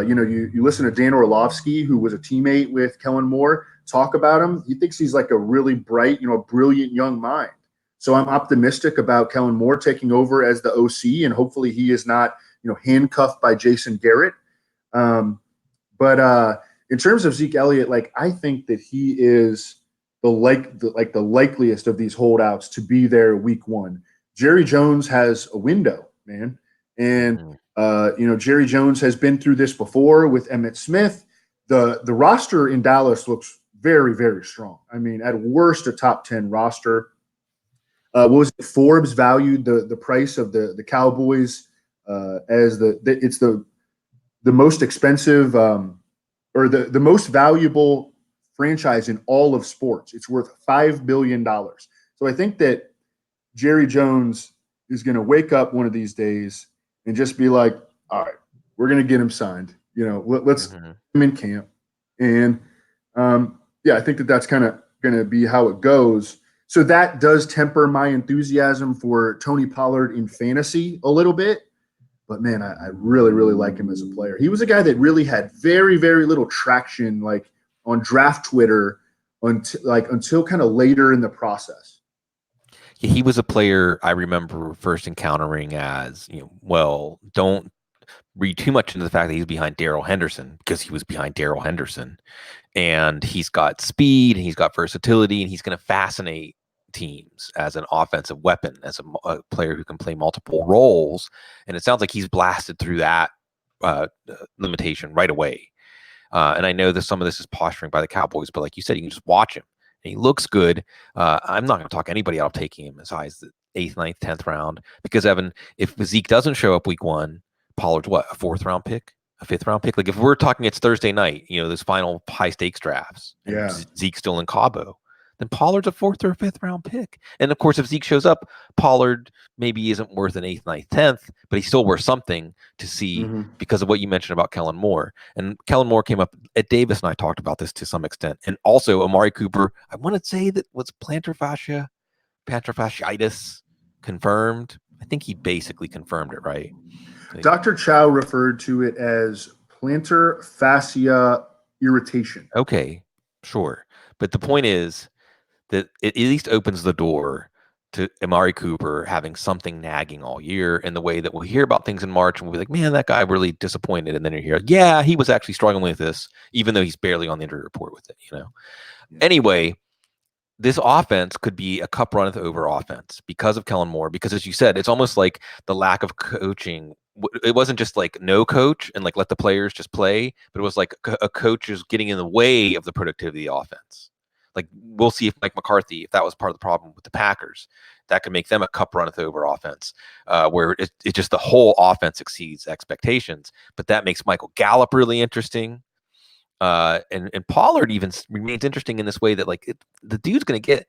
you listen to Dan Orlovsky, who was a teammate with Kellen Moore, talk about him. He thinks he's like a really bright, brilliant young mind. So I'm optimistic about Kellen Moore taking over as the OC, and hopefully he is not, handcuffed by Jason Garrett. But in terms of Zeke Elliott, like I think that he is the likeliest of these holdouts to be there week one. Jerry Jones has a window, man, and Jerry Jones has been through this before with Emmitt Smith. The roster in Dallas looks very, very strong. I mean, at worst, a top 10 roster. What was it? Forbes valued the price of the Cowboys as it's the most expensive or the most valuable franchise in all of sports. It's worth $5 billion. So I think that Jerry Jones is going to wake up one of these days and just be like, all right, we're going to get him signed. Let's get him in camp. And I think that that's kind of going to be how it goes. So that does temper my enthusiasm for Tony Pollard in fantasy a little bit. But, man, I really, really like him as a player. He was a guy that really had very, very little traction, like on draft Twitter until kind of later in the process. Yeah, he was a player I remember first encountering as, don't read too much into the fact that he's behind Darrell Henderson, because he was behind Darrell Henderson. And he's got speed, and he's got versatility, and he's going to fascinate teams as an offensive weapon, as a player who can play multiple roles. And it sounds like he's blasted through that limitation right away. And I know that some of this is posturing by the Cowboys, but like you said, you can just watch him. And he looks good. I'm not going to talk anybody out of taking him as high as the 8th, 9th, 10th round, because Evan, if Zeke doesn't show up week one, Pollard's what, a 4th round pick? A 5th round pick? Like if we're talking it's Thursday night, those final high stakes drafts, and Zeke's still in Cabo, then Pollard's a 4th or 5th round pick. And of course, if Zeke shows up, Pollard maybe isn't worth an 8th, 9th, 10th, but he's still worth something to see because of what you mentioned about Kellen Moore. And Kellen Moore came up, Ed Davis and I talked about this to some extent. And also Amari Cooper, I want to say that was plantar fasciitis confirmed. I think he basically confirmed it, right? Dr. Chow referred to it as plantar fascia irritation. Okay, sure. But the point is that it at least opens the door to Amari Cooper having something nagging all year, in the way that we'll hear about things in March and we'll be like, man, that guy really disappointed. And then you hear, yeah, he was actually struggling with this, even though he's barely on the injury report with it, Yeah. Anyway, this offense could be a cup runneth over offense because of Kellen Moore, because as you said, it's almost like the lack of coaching. It wasn't just like no coach and like let the players just play, but it was like a coach is getting in the way of the productivity of the offense. Like we'll see if Mike McCarthy, if that was part of the problem with the Packers, that could make them a cup runneth over offense, where it just the whole offense exceeds expectations. But that makes Michael Gallup really interesting. And Pollard even remains interesting in this way that the dude's going to get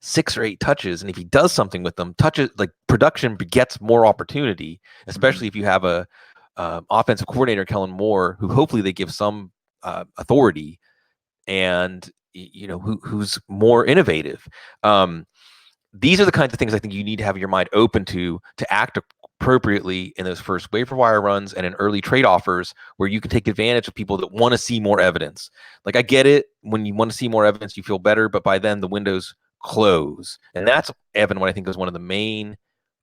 6 or 8 touches, and if he does something with them, touches like production begets more opportunity, especially if you have a offensive coordinator, Kellen Moore, who hopefully they give some authority, and who's more innovative. These are the kinds of things I think you need to have your mind open to act appropriately in those first waiver wire runs and in early trade offers, where you can take advantage of people that want to see more evidence. Like I get it, when you want to see more evidence, you feel better, but by then the windows close. And that's, Evan, what I think is one of the main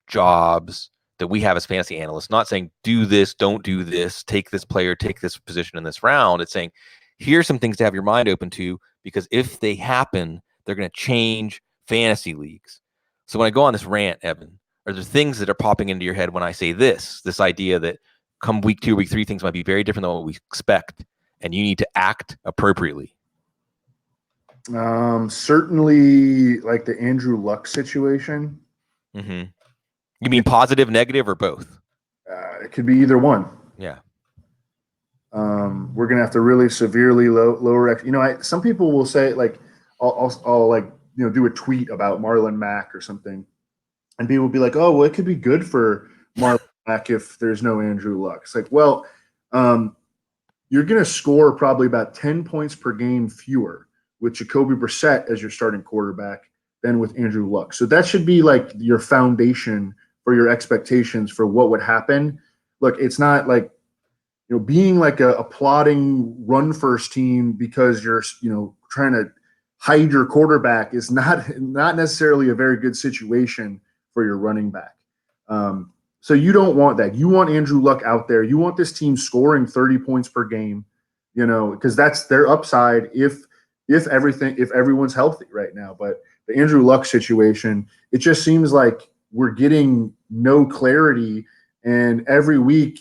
jobs that we have as fantasy analysts, not saying do this, don't do this, take this player, take this position in this round. It's saying here's some things to have your mind open to, because if they happen, they're going to change fantasy leagues. So when I go on this rant, Evan, are there things that are popping into your head when I say this idea that come week 2, week 3, things might be very different than what we expect, and you need to act appropriately? Certainly like the Andrew Luck situation. You mean positive, negative, or both? It could be either one. Yeah. We're gonna have to really severely lower. Some people will say like, I'll like do a tweet about Marlon Mack or something, and people will be like, "Oh, well, it could be good for Marlon Mack if there's no Andrew Luck." It's like, well, you're gonna score probably about 10 points per game fewer with Jacoby Brissett as your starting quarterback than with Andrew Luck. So that should be like your foundation for your expectations for what would happen. Look, it's not like being like a plodding run first team because you're trying to hide your quarterback is not necessarily a very good situation for your running back. So you don't want that. You want Andrew Luck out there. You want this team scoring 30 points per game, because that's their upside if everyone's healthy right now. But the Andrew Luck situation, it just seems like we're getting no clarity, and every week,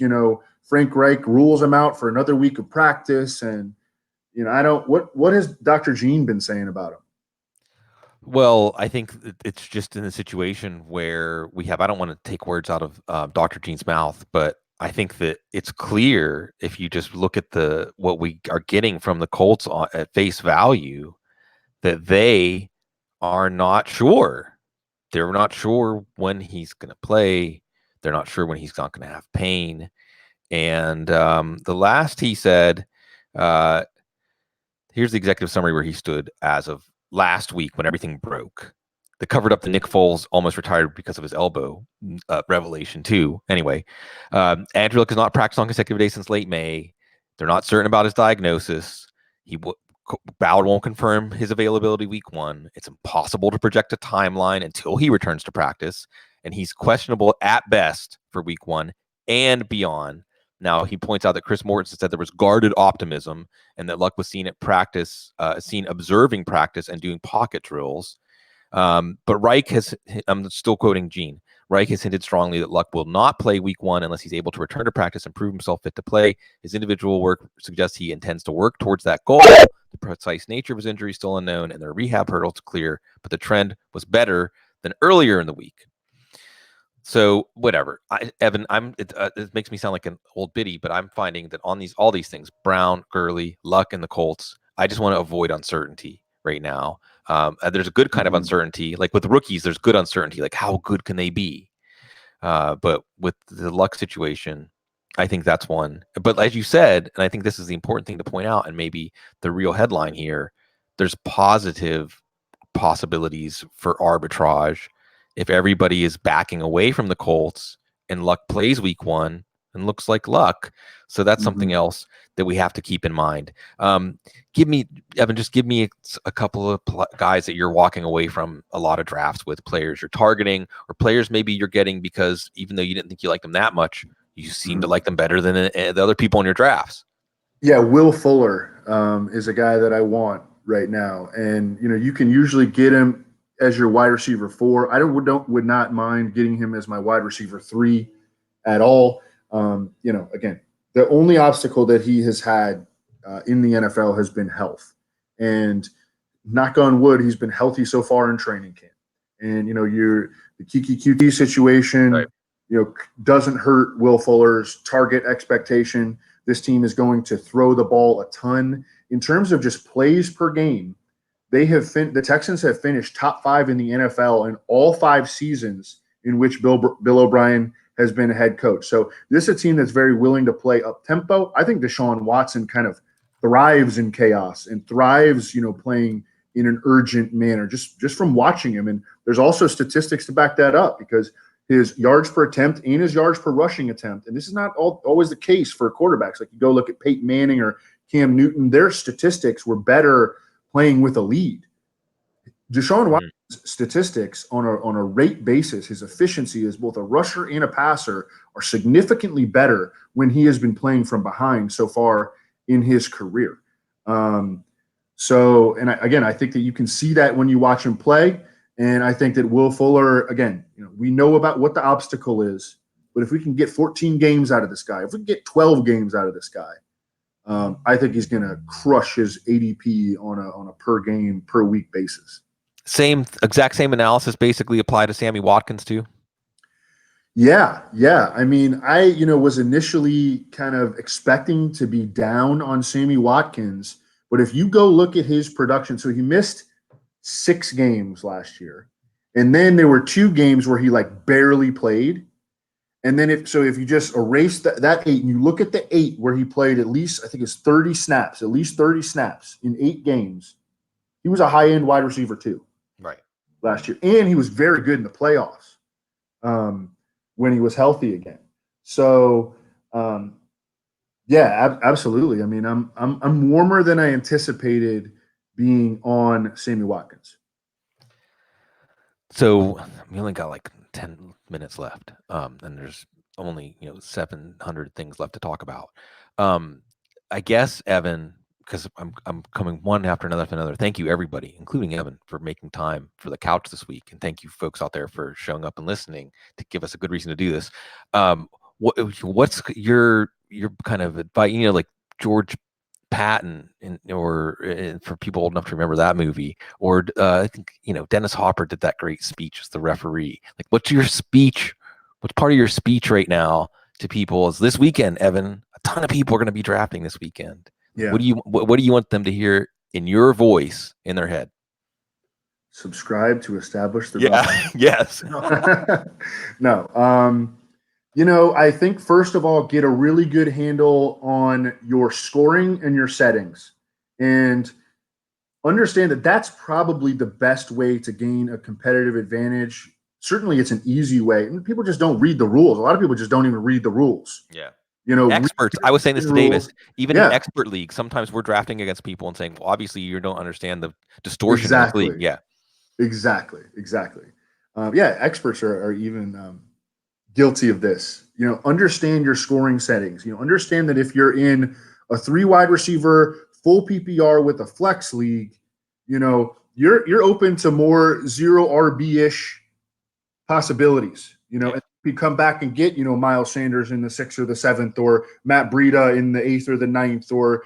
Frank Reich rules him out for another week of practice, and I don't. What has Dr. Gene been saying about him? Well, I think it's just in a situation where I don't want to take words out of Dr. Gene's mouth, but I think that it's clear if you just look at what we are getting from the Colts at face value, that they are not sure. They're not sure when he's going to play. They're not sure when he's not going to have pain. And the last he said, here's the executive summary where he stood as of last week when everything broke. They covered up the Nick Foles almost retired because of his elbow revelation too. Anyway, Andrew Luck has not practiced on consecutive days since late May. They're not certain about his diagnosis. Ballard won't confirm his availability week 1. It's impossible to project a timeline until he returns to practice, and he's questionable at best for week 1 and beyond. Now, he points out that Chris Mortensen said there was guarded optimism and that Luck was seen at practice, seen observing practice and doing pocket drills. But Reich I'm still quoting Gene, Reich has hinted strongly that Luck will not play week 1 unless he's able to return to practice and prove himself fit to play. His individual work suggests he intends to work towards that goal. The precise nature of his injury is still unknown, and the rehab hurdle is clear, but the trend was better than earlier in the week. So whatever, Evan, it makes me sound like an old biddy, but I'm finding that on all these things, Brown, Gurley, Luck, and the Colts, I just want to avoid uncertainty right now. There's a good kind of uncertainty, like with rookies. There's good uncertainty, like how good can they be? But with the Luck situation, I think that's one. But as you said, and I think this is the important thing to point out, and maybe the real headline here, there's positive possibilities for arbitrage if everybody is backing away from the Colts and Luck plays week 1 and looks like Luck. So that's something else that we have to keep in mind. Evan, just give me a couple of guys that you're walking away from a lot of drafts with, players you're targeting or players maybe you're getting because even though you didn't think you liked them that much, you seem to like them better than the other people in your drafts. Yeah, Will Fuller is a guy that I want right now, and you can usually get him as your wide receiver 4. I would not mind getting him as my wide receiver 3 at all. Again, the only obstacle that he has had in the NFL has been health, and knock on wood, he's been healthy so far in training camp. And the Kiki QT situation, right, doesn't hurt Will Fuller's target expectation. This team is going to throw the ball a ton. In terms of just plays per game, the Texans have finished top 5 in the NFL in all 5 seasons in which Bill O'Brien has been a head coach. So this is a team that's very willing to play up tempo. I think Deshaun Watson kind of thrives in chaos and thrives, playing in an urgent manner just from watching him. And there's also statistics to back that up because his yards per attempt and his yards per rushing attempt, and this is not always the case for quarterbacks. Like you go look at Peyton Manning or Cam Newton, their statistics were better playing with a lead. Deshaun Watson's statistics on a rate basis, his efficiency as both a rusher and a passer are significantly better when he has been playing from behind so far in his career. I think that you can see that when you watch him play. And I think that Will Fuller, again, we know about what the obstacle is, but if we can get 14 games out of this guy, if we can get 12 games out of this guy, I think he's going to crush his ADP on a per game, per week basis. Exact same analysis basically apply to Sammy Watkins too? Yeah, yeah. I mean, was initially kind of expecting to be down on Sammy Watkins, but if you go look at his production, so he missed 6 games last year, and then there were 2 games where he like barely played. And then if you just erase that 8 and you look at the 8 where he played at least, I think it's 30 snaps, at least 30 snaps in 8 games, he was a high end wide receiver too. Right. Last year. And he was very good in the playoffs when he was healthy again. So, yeah, absolutely. I mean, I'm warmer than I anticipated being on Sammy Watkins. So we only got like 10 minutes left, and there's only 700 things left to talk about. I guess, Evan, because I'm coming one after another. Thank you, everybody, including Evan, for making time for the couch this week, and thank you, folks out there, for showing up and listening to give us a good reason to do this. What's your kind of advice? Like George Patton, or for people old enough to remember that movie, or I think Dennis Hopper did that great speech as the referee. Like, what's your speech? What's part of your speech right now to people? Is this weekend, Evan? A ton of people are going to be drafting this weekend. Yeah. What do you want them to hear in your voice in their head? Subscribe to establish the Yes. No. I think first of all, get a really good handle on your scoring and your settings, and understand that that's probably the best way to gain a competitive advantage. Certainly, it's an easy way, and people just don't read the rules. A lot of people just don't even read the rules. Yeah. Experts. I was saying this to Davis. Even in Yeah. expert leagues, sometimes we're drafting against people and saying, "Well, obviously, you don't understand the distortion of this league." Yeah. Exactly. Experts are even guilty of this. Understand your scoring settings. Understand that if you're in a 3 wide receiver full PPR with a flex league, you're open to more 0 RB ish possibilities. Yeah. If you come back and get Miles Sanders in the 6th or the 7th, or Matt Breida in the 8th or the 9th, or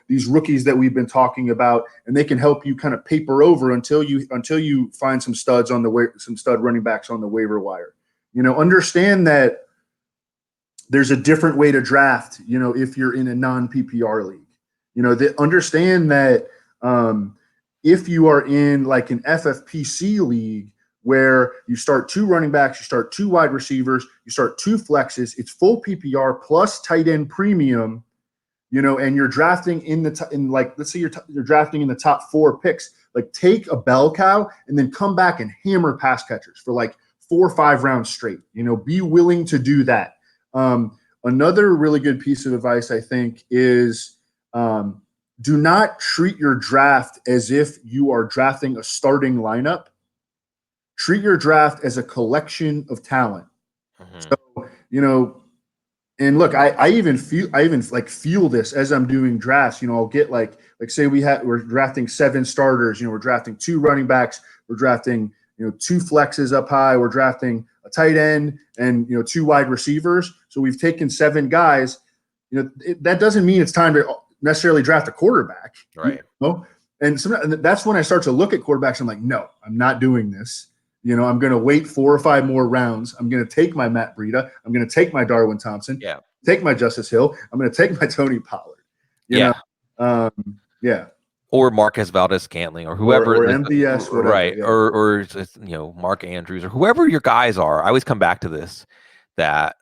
these rookies that we've been talking about, and they can help you kind of paper over until you find some studs on the way, some stud running backs on the waiver wire. Understand that there's a different way to draft, if you're in a non-PPR league. Understand that if you are in like an FFPC league where you start 2 running backs, you start 2 wide receivers, you start 2 flexes, it's full PPR plus tight end premium, and you're drafting let's say you're drafting in the top 4 picks, like take a bell cow and then come back and hammer pass catchers for like 4 or 5 rounds straight. Be willing to do that. Another really good piece of advice, I think, is do not treat your draft as if you are drafting a starting lineup. Treat your draft as a collection of talent. Mm-hmm. So, and look, I even feel this as I'm doing drafts. I'll get like say we're drafting 7 starters. We're drafting 2 running backs. We're drafting 2 flexes up high. We're drafting a tight end and 2 wide receivers. So we've taken 7 guys. That doesn't mean it's time to necessarily draft a quarterback. Right. And that's when I start to look at quarterbacks. I'm like, no, I'm not doing this. I'm going to wait 4 or 5 more rounds. I'm going to take my Matt Breida. I'm going to take my Darwin Thompson. Yeah. Take my Justice Hill. I'm going to take my Tony Pollard. Yeah. Or Marquez Valdez-Scantling, or whoever, or MVS, whatever, right? Yeah. Or Mark Andrews, or whoever your guys are. I always come back to this, that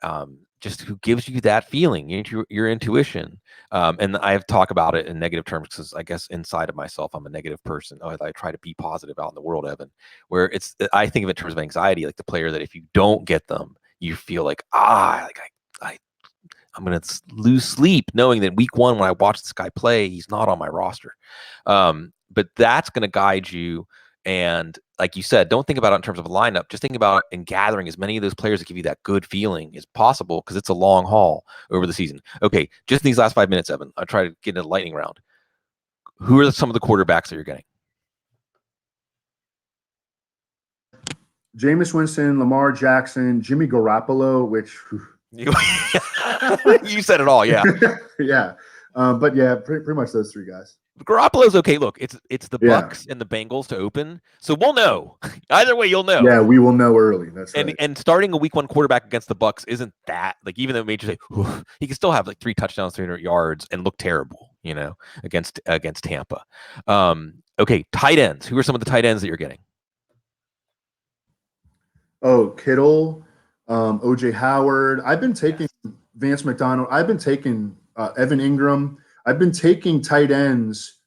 just who gives you that feeling, your intuition. And I have talked about it in negative terms because I guess inside of myself I'm a negative person. I try to be positive out in the world, Evan. Where I think of it in terms of anxiety, like the player that if you don't get them, you feel like I'm going to lose sleep knowing that week 1 when I watch this guy play, he's not on my roster. But that's going to guide you. And like you said, don't think about it in terms of a lineup. Just think about it in gathering as many of those players that give you that good feeling as possible, because it's a long haul over the season. Okay, just in these last 5 minutes, Evan, I'll try to get in a lightning round. Who are some of the quarterbacks that you're getting? Jameis Winston, Lamar Jackson, Jimmy Garoppolo, which... You said it all, yeah. Yeah. But yeah, pretty much those 3 guys. Garoppolo's okay. Look, it's the Bucks and the Bengals to open, so we'll know. Either way, you'll know. Yeah, we will know early. That's right. And starting a week 1 quarterback against the Bucks isn't that, like, even though it made you say, he can still have like 3 touchdowns, 300 yards, and look terrible, against Tampa. Okay, tight ends. Who are some of the tight ends that you're getting? Oh, Kittle, OJ Howard. I've been taking Vance McDonald. I've been taking Evan Ingram. I've been taking tight ends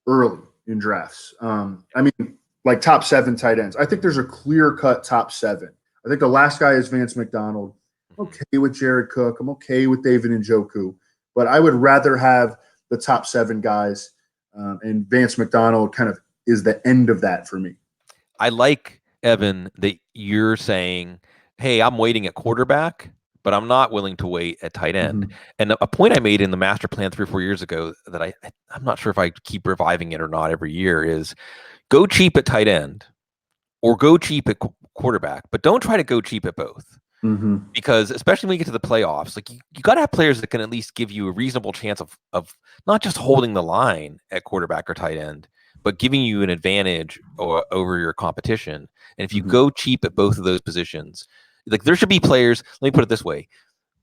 early in drafts. I mean, like top 7 tight ends. I think there's a clear-cut top 7. I think the last guy is Vance McDonald. I'm okay with Jared Cook. I'm okay with David Njoku. But I would rather have the top 7 guys, and Vance McDonald kind of is the end of that for me. I like, Evan, that you're saying, hey, I'm waiting at quarterback, but I'm not willing to wait at tight end. Mm-hmm. And a point I made in the master plan 3 or 4 years ago that I'm not sure if I keep reviving it or not every year is go cheap at tight end or go cheap at quarterback, but don't try to go cheap at both. Mm-hmm. Because especially when you get to the playoffs, like you got to have players that can at least give you a reasonable chance of not just holding the line at quarterback or tight end, but giving you an advantage over your competition. And if you go cheap at both of those positions, like there should be players, let me put it this way,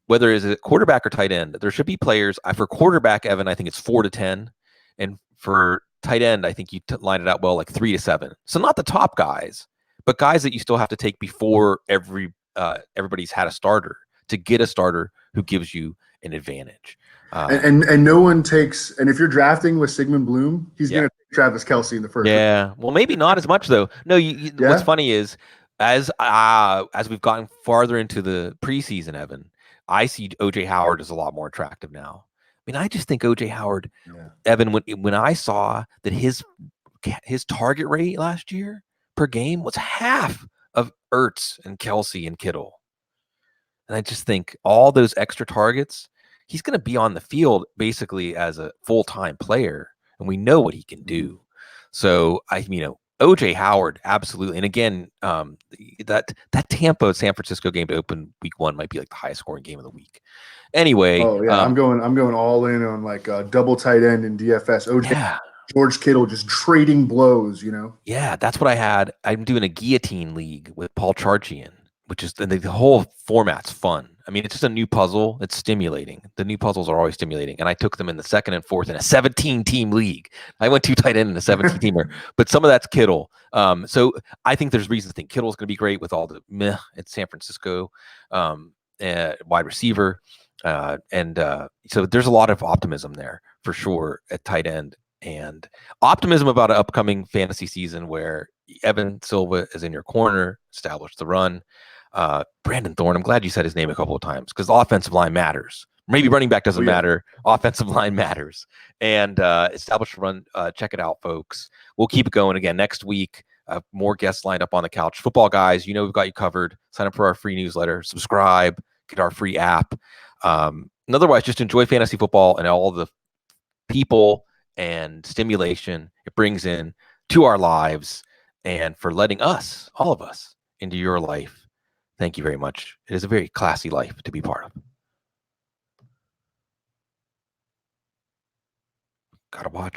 whether it's a quarterback or tight end, there should be players. For quarterback, Evan, I think it's 4 to 10. And for tight end, I think you line it out well, like 3 to 7. So not the top guys, but guys that you still have to take before everybody's had a starter to get a starter who gives you an advantage. And no one takes, and if you're drafting with Sigmund Bloom, he's going to take Travis Kelce in the first. Yeah. Well, maybe not as much though. No, what's funny is as we've gotten farther into the preseason, Evan, I see OJ Howard as a lot more attractive now. I mean, I just think OJ Howard, Evan, when I saw that his target rate last year per game was half of Ertz and Kelce and Kittle. And I just think all those extra targets, he's going to be on the field basically as a full-time player, and we know what he can do. So OJ Howard, absolutely. And again, that Tampa San Francisco game to open week 1 might be like the highest scoring game of the week. Anyway, I'm going all in on like a double tight end in DFS. OJ, George Kittle just trading blows, Yeah, that's what I had. I'm doing a guillotine league with Paul Charchian, which is the whole format's fun. I mean, it's just a new puzzle. It's stimulating. The new puzzles are always stimulating. And I took them in the 2nd and 4th in a 17-team league. I went 2 tight end in a 17-teamer, but some of that's Kittle. So I think there's reason to think Kittle's going to be great with all the meh at San Francisco wide receiver. So there's a lot of optimism there for sure at tight end, and optimism about an upcoming fantasy season where Evan Silva is in your corner, established the run. Brandon Thorne, I'm glad you said his name a couple of times because the offensive line matters. Maybe running back doesn't matter. Offensive line matters. And establish a run. Check it out, folks. We'll keep it going again next week. More guests lined up on the couch. Football guys, we've got you covered. Sign up for our free newsletter. Subscribe. Get our free app. And otherwise, just enjoy fantasy football and all the people and stimulation it brings in to our lives, and for letting us, all of us, into your life. Thank you very much. It is a very classy life to be part of. Gotta watch.